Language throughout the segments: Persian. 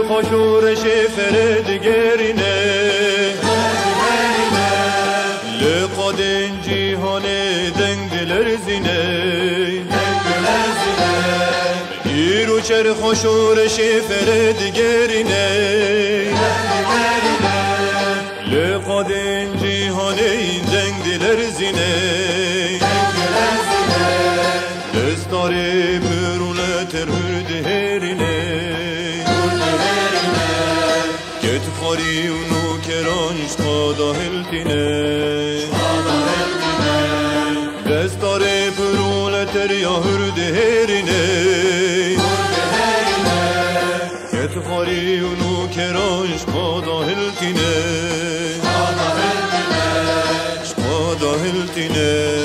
خوشور شفر دگرینه لقادن جیهان دنگ دلر زینه ایرو چر خوشور شفر دگرینه لقادن جیهان دنگ دلر زینه دستاری پرونه ترهر دهرینه کت خاری اونو کرانش تا داهلتینه دستاری پرونه تر یاهر دهرینه کت خاری اونو کرانش تا داهلتینه تا داهلتینه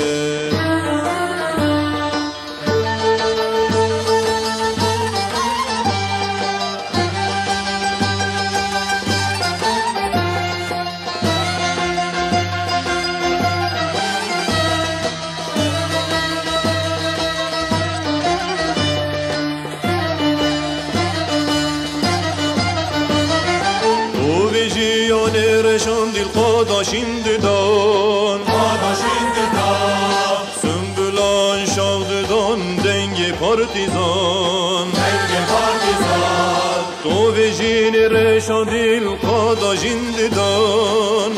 رشان دل قاداشین ددان سنبلان شاق ددان دنگ پارتیزان تو ویژین رشان دل قاداشین ددان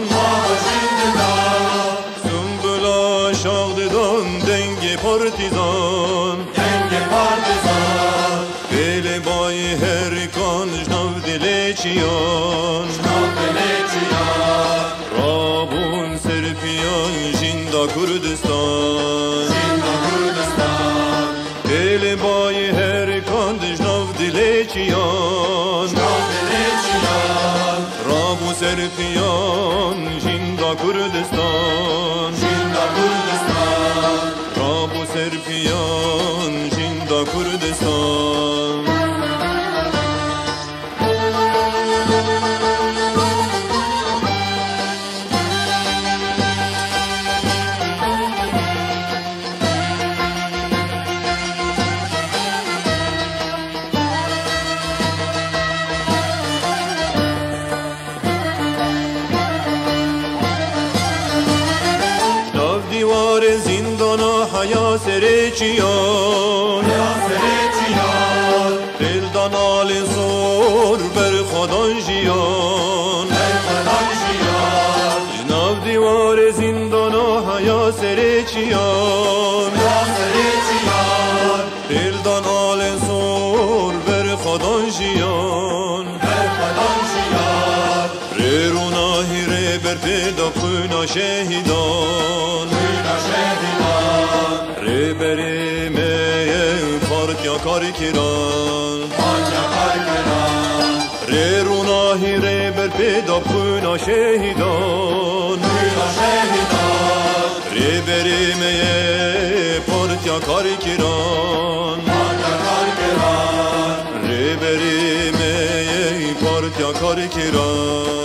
سنبلان شاق ددان دنگ پارتیزان دل بای هر کان جناب دل چیان رابون سرپیان جیندا کردستان دل بای هر کان جناب دل چیان رابون سرپیان جیندا کردستان رابون سرپیان جیندا کردستان دیوار زندانا حیا سرچیان دلدان آل زور بر خدان جیان جناب دیوار زندانا حیا سرچیان دلدان آل زور بر خدان جیان ریرونا هیره بر پیدا خونا شهیدان ریبری می پارت یا کاری کران ریرونا هیره بر پیدا خونا شهیدان ریبری می پارت یا کاری کران ریبری می پارت یا کاری کران